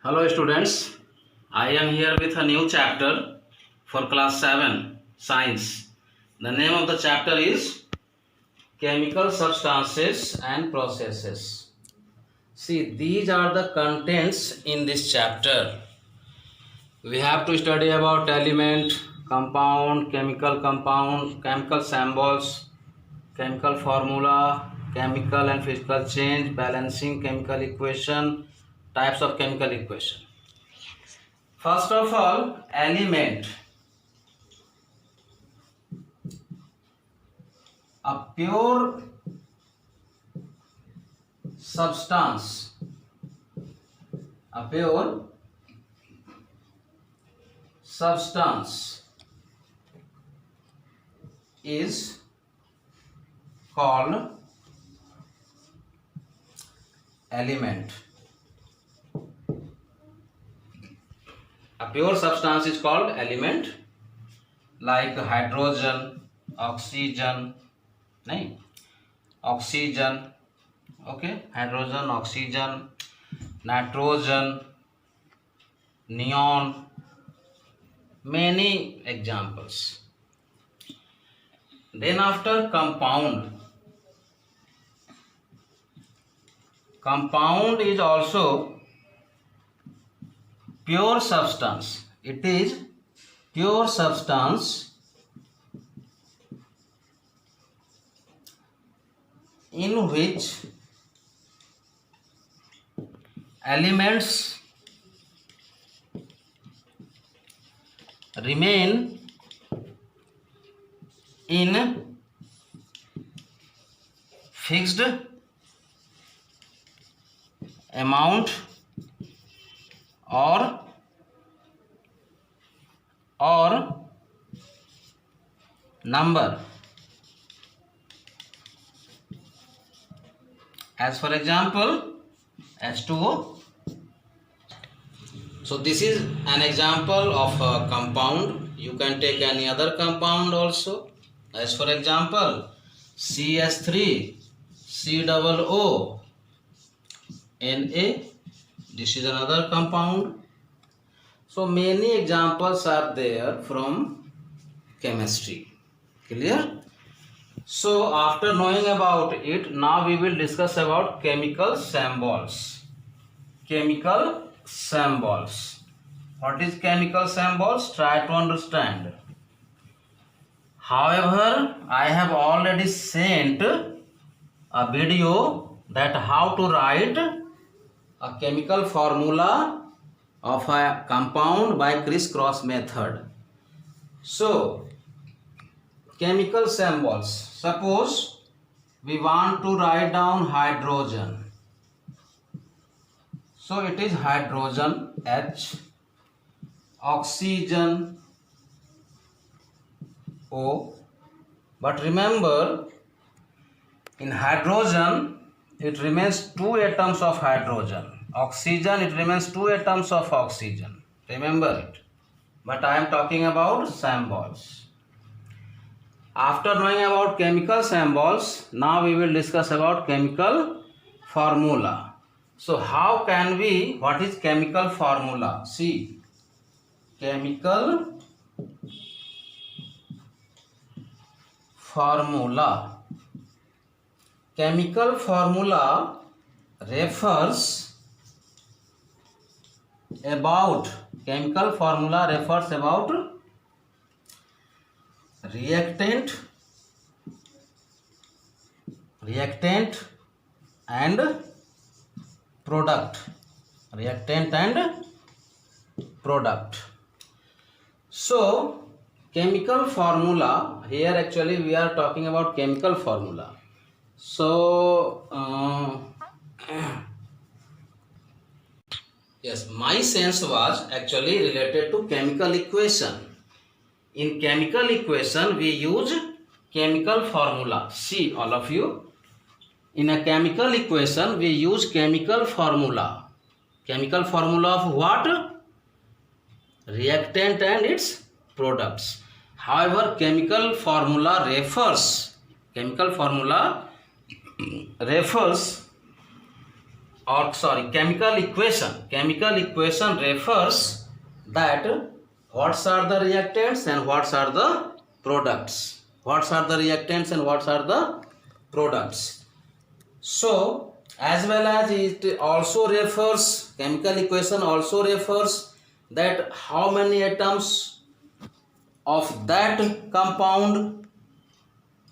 Hello students, I am here with a new chapter for class 7 science. The name of the chapter is chemical substances and processes. See, these are the contents in this chapter. We have to study about element, compound, chemical symbols, chemical formula, chemical and physical change, balancing chemical equation, types of chemical equation. First of all, element. A pure substance. A pure substance is called element. A pure substance is called element, like hydrogen, oxygen, nahin, oxygen, okay, hydrogen, oxygen, nitrogen, neon, many examples. Then after compound. Compound is also pure substance. It is pure substance in which elements remain in fixed amount or number. As for example, H2O. So this is an example of a compound. You can take any other compound also. As for example, CS3, COO, Na. This is another compound. So many examples are there from chemistry. Clear? So after knowing about it, now we will discuss about chemical symbols. Chemical symbols. What is chemical symbols? Try to understand. However, I have already sent a video that how to write a chemical formula of a compound by criss-cross method. So, chemical symbols. Suppose we want to write down hydrogen. So it is hydrogen H, oxygen O. But remember, in hydrogen it remains 2 atoms of hydrogen. Oxygen, it remains 2 atoms of oxygen. Remember it. But I am talking about symbols. After knowing about chemical symbols, now we will discuss about chemical formula. So how can we, what is chemical formula? See, chemical formula. Chemical formula refers about reactant and product. So chemical formula, here actually we are talking about chemical formula. So yes, my sense was actually related to chemical equation. In chemical equation, we use chemical formula. See, all of you, in a chemical equation, we use chemical formula. Chemical formula of what? Reactant and its products. However, chemical formula refers or sorry, chemical equation refers that what are the reactants and what are the products. What are the reactants and what are the products. So as well as it also refers, chemical equation also refers that how many atoms of that compound,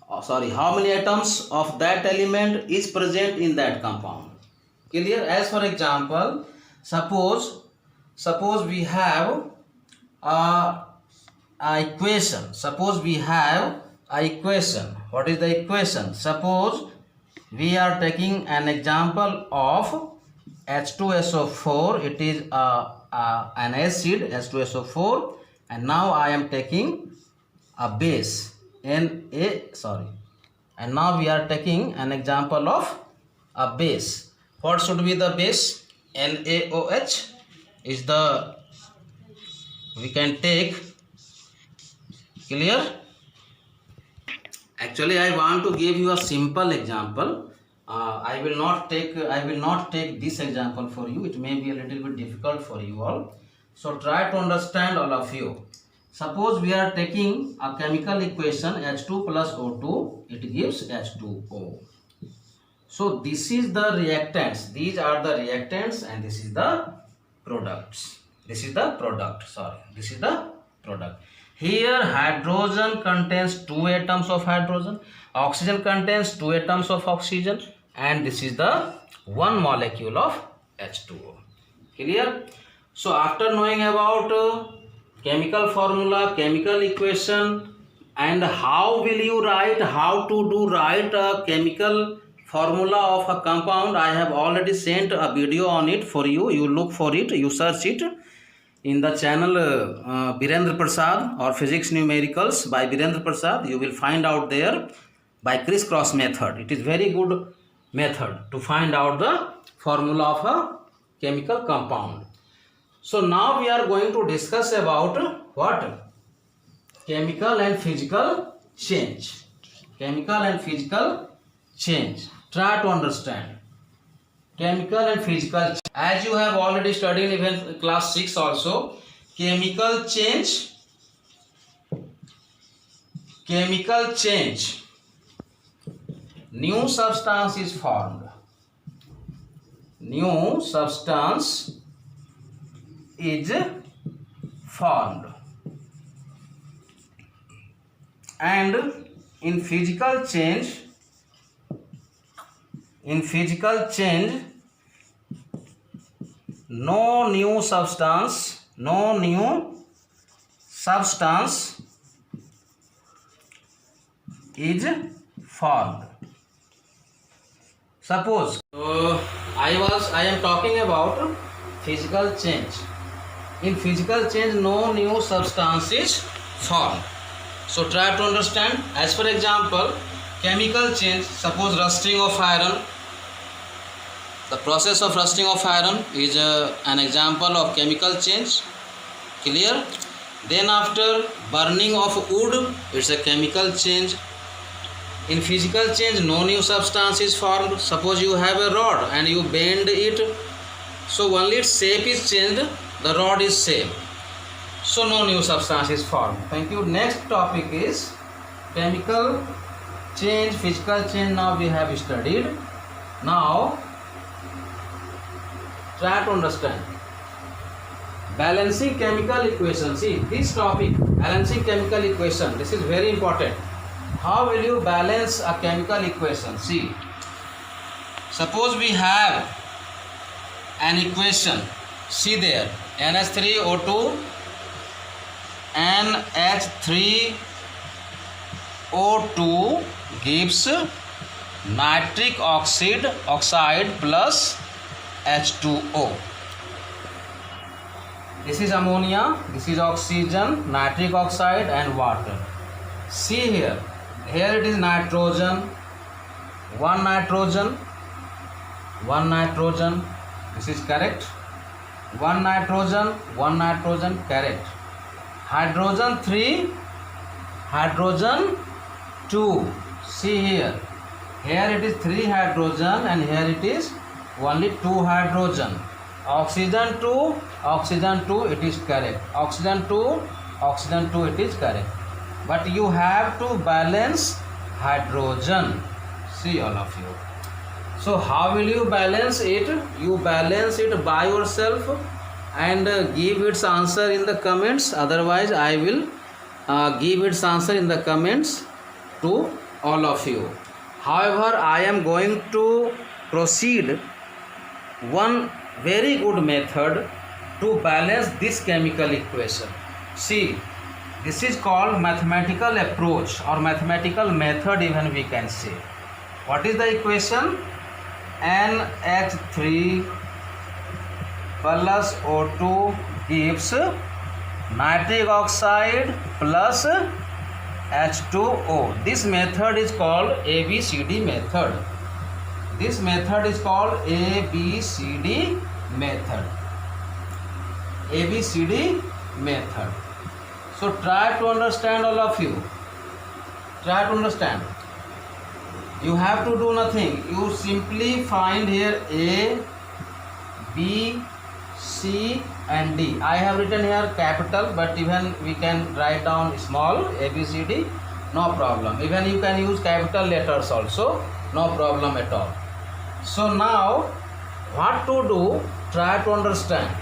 how many atoms of that element is present in that compound. Clear? As for example, suppose we have a equation. Suppose we have a equation. What is the equation? Suppose we are taking an example of H2SO4. It is an acid, H2SO4, and now I am taking a base, and now we are taking an example of a base. What should be the base? NaOH is the, we can take. Clear? Actually, I want to give you a simple example. I will not take this example for you. It may be a little bit difficult for you all. So try to understand, all of you. Suppose we are taking a chemical equation H2 plus O2. It gives H2O. So this is the reactants. These are the reactants, and this is the products. This is the product. Sorry, this is the product. Here hydrogen contains 2 atoms of hydrogen, oxygen contains 2 atoms of oxygen, and this is the 1 molecule of H2O. Clear? So after knowing about chemical formula, chemical equation, and how will you write, how to write a chemical formula of a compound, I have already sent a video on it for you. You look for it, you search it in the channel Birendra Prasad or Physics Numericals by Birendra Prasad. You will find out there by crisscross method. It is very good method to find out the formula of a chemical compound. So now we are going to discuss about what? Chemical and physical change. Chemical and physical change. Try to understand. Chemical and physical. As you have already studied even class 6 also, chemical change. New substance is formed. New substance is formed. And in physical change, no new substance is formed. Suppose I am talking about physical change. In physical change, no new substance is formed. So try to understand. As for example, chemical change, suppose rusting of iron. The process of rusting of iron is an example of chemical change. Clear? Then after burning of wood, it's a chemical change. In physical change, no new substance is formed. Suppose you have a rod and you bend it, so only its shape is changed, the rod is same. So no new substance is formed. Thank you. Next topic is chemical change, physical change. Now we have studied. Now try to understand. Balancing chemical equation. See this topic, balancing chemical equation. This is very important. How will you balance a chemical equation? See, suppose we have an equation. See there, NH3O2 NH3O2 gives nitric oxide plus H2O. This is ammonia, this is oxygen, nitric oxide and water. See here it is nitrogen, one nitrogen, this is correct. One nitrogen, correct. Hydrogen 3, hydrogen 2. See here it is 3 hydrogen and here it is only 2 hydrogen. Oxygen 2, it is correct. Oxygen 2, it is correct. But you have to balance hydrogen. See all of you. So how will you balance it? You balance it by yourself and give its answer in the comments. Otherwise I will give its answer in the comments to all of you. However, I am going to proceed one very good method to balance this chemical equation. See, this is called mathematical approach or mathematical method even we can say. What is the equation? NH3 plus O2 gives nitric oxide plus H2O. This method is called ABCD method. This method is called ABCD method. ABCD method. So try to understand, all of you. Try to understand. You have to do nothing. You simply find here A, B, C and D. I have written here capital, but even we can write down small ABCD, no problem. Even you can use capital letters also, no problem at all. So now what to do? Try to understand.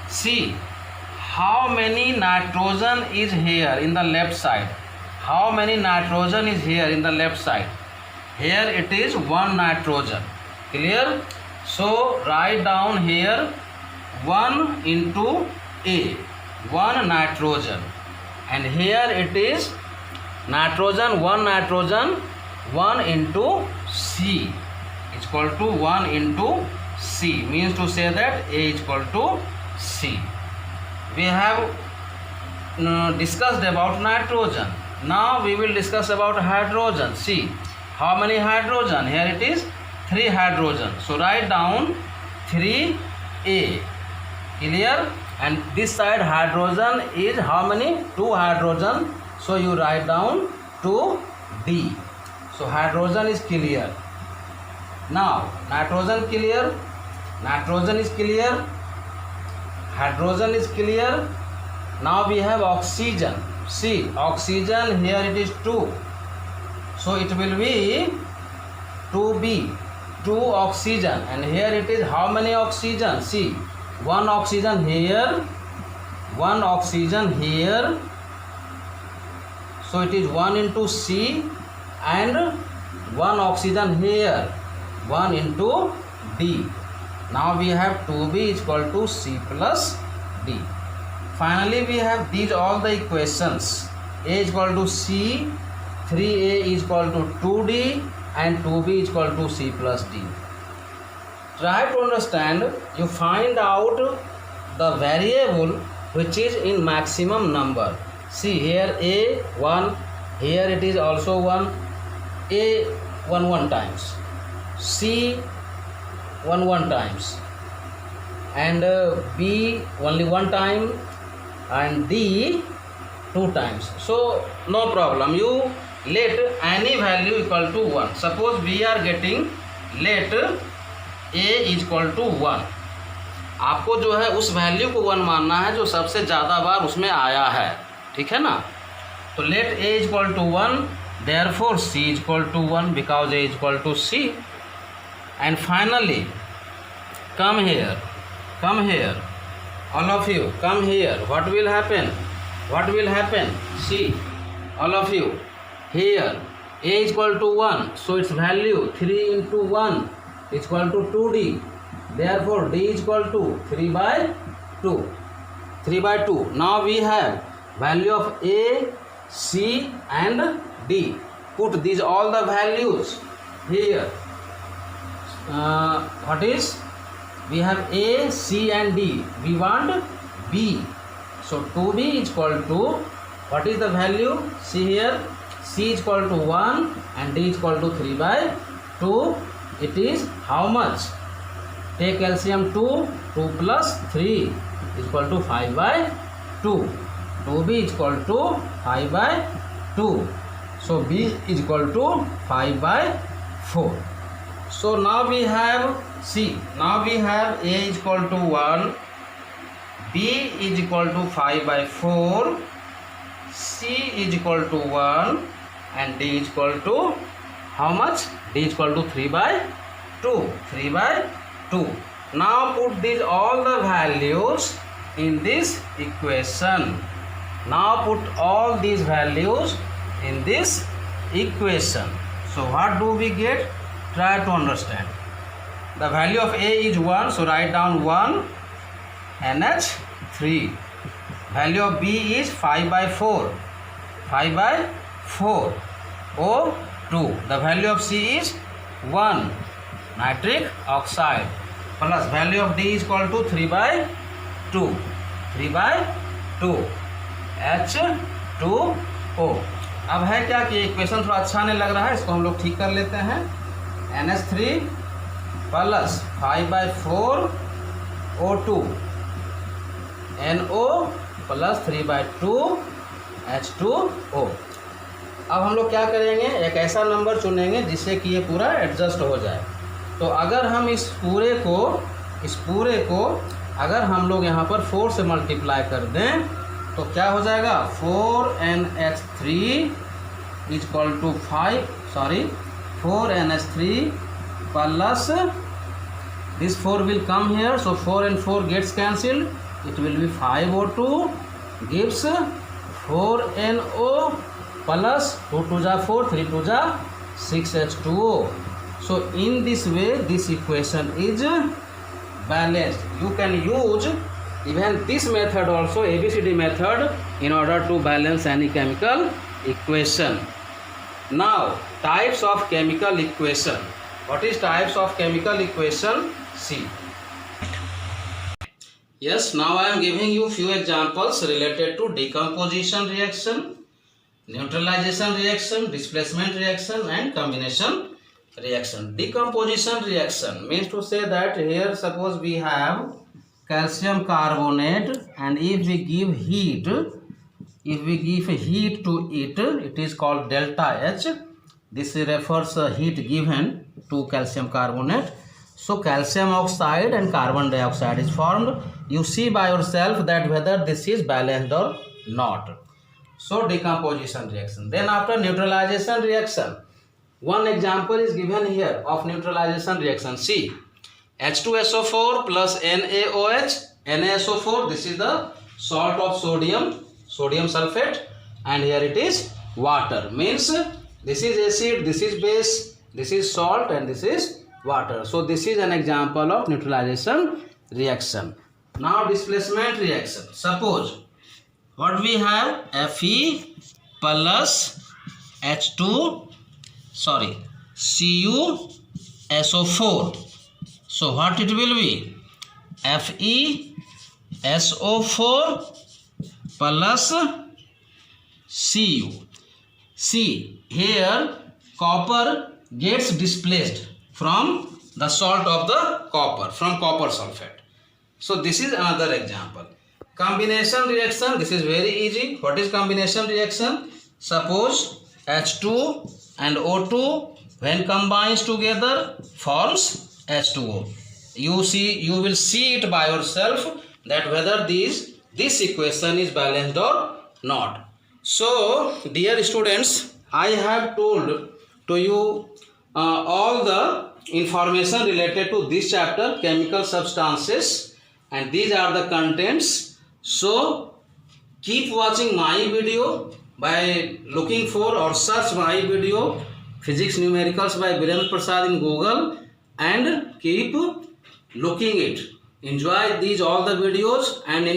See how many nitrogen is here in the left side. How many nitrogen is here in the left side? Here it is 1 nitrogen. Clear? So write down here 1 into A, 1 nitrogen, and here it is nitrogen, 1 nitrogen, 1 into C is equal to 1 into C, means to say that A is equal to C. We have discussed about nitrogen. Now we will discuss about hydrogen. See how many hydrogen? Here it is 3 hydrogen. So write down 3A. Clear? And this side hydrogen is how many? 2 hydrogen. So you write down 2D. So hydrogen is clear. Now nitrogen clear. Nitrogen is clear. Hydrogen is clear. Now we have oxygen. See, oxygen here it is 2. So it will be 2B, 2 oxygen, and here it is how many oxygen? See, 1 oxygen here, 1 oxygen here. So it is 1 into C, and 1 oxygen here, 1 into D. Now we have 2B is equal to C plus D. Finally we have these all the equations. A is equal to C, 3A is equal to 2D, and 2B is equal to C plus D. Try to understand. You find out the variable which is in maximum number. See here A 1, here it is also 1, A 1 times, C 1 times, and B only 1 time, and D 2 times. So no problem, you let any value equal to 1. Suppose we are getting let A is equal to 1. आपको जो है उस value को 1 मानना है जो सबसे ज़्यादा बार उसमें आया है, ठीक है ना. तो let A is equal to 1, therefore C is equal to 1 because A is equal to C. And finally come here, all of you come here. What will happen? What will happen? See all of you, here A is equal to 1, so its value 3 into 1 is equal to 2D. Therefore D is equal to 3 by 2. 3 by 2. Now we have value of A, C and D. Put these all the values here. What is? We have A, C and D. We want B. So 2B is equal to, what is the value? See here, C is equal to 1 and D is equal to 3 by 2. It is how much? Take LCM 2, 2 plus 3 is equal to 5 by 2. 2B is equal to 5 by 2. So B is equal to 5 by 4. So now we have See, now we have A is equal to 1, B is equal to 5 by 4, C is equal to 1 and D is equal to how much? D is equal to 3 by 2. 3 by 2. Now put these all the values in this equation. Now put all these values in this equation. So what do we get? Try to understand. The value of A is 1, so write down 1 NH3. Value of B is 5 by 4. 5 by 4 O2. The value of C is 1 nitric oxide plus value of D is equal to 3 by 2. 3 by 2 H2O. अब है क्या कि equation थोड़ा अच्छा नहीं लग रहा है, इसको हम लोग ठीक कर लेते हैं. NH3 plus 5 by 4 O2 NO plus 3 by 2 H2O. अब हम लोग क्या करेंगे, एक ऐसा नंबर चुनेंगे जिससे कि ये पूरा एडजस्ट हो जाए. तो अगर हम इस पूरे को अगर हम लोग यहाँ पर 4 से मल्टीप्लाई कर दें तो क्या हो जाएगा, 4NH3 is equal to 4NH3 plus this 4 will come here, so 4 and 4 gets cancelled, it will be 5O2 gives 4NO plus 2 2 ja 4, 3 2 ja 6H2O. So in this way this equation is balanced. You can use even this method also, ABCD method, in order to balance any chemical equation. Now types of chemical equation. What is types of chemical equation? See. Yes, now I am giving you few examples related to decomposition reaction, neutralization reaction, displacement reaction and combination reaction. Decomposition reaction means to say that here suppose we have calcium carbonate and if we give heat to it, it is called delta H. This refers heat given to calcium carbonate. So calcium oxide and carbon dioxide is formed. You see by yourself that whether this is balanced or not. So decomposition reaction. Then after neutralization reaction, one example is given here of neutralization reaction. See, H2SO4 plus NaOH, NaSO4, this is the salt of sodium sulfate, and here it is water. Means this is acid, this is base, this is salt and this is water. So this is an example of neutralization reaction. Now displacement reaction. Suppose what we have, Fe plus CuSO4. So what it will be? FeSO4 plus Cu. See, here copper gets displaced from the salt of the copper, from copper sulfate. So this is another example. Combination reaction, this is very easy. What is combination reaction? Suppose H2 and O2 when combines together forms H2O. You will see it by yourself that whether this equation is balanced or not. So dear students, I have told to you all the information related to this chapter, chemical substances, and these are the contents. So keep watching my video by looking for or search my video Physics Numericals by Virendra Prasad in Google and keep looking it. Enjoy these all the videos and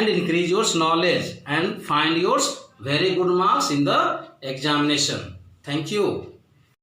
increase your knowledge and find your very good marks in the examination. Thank you.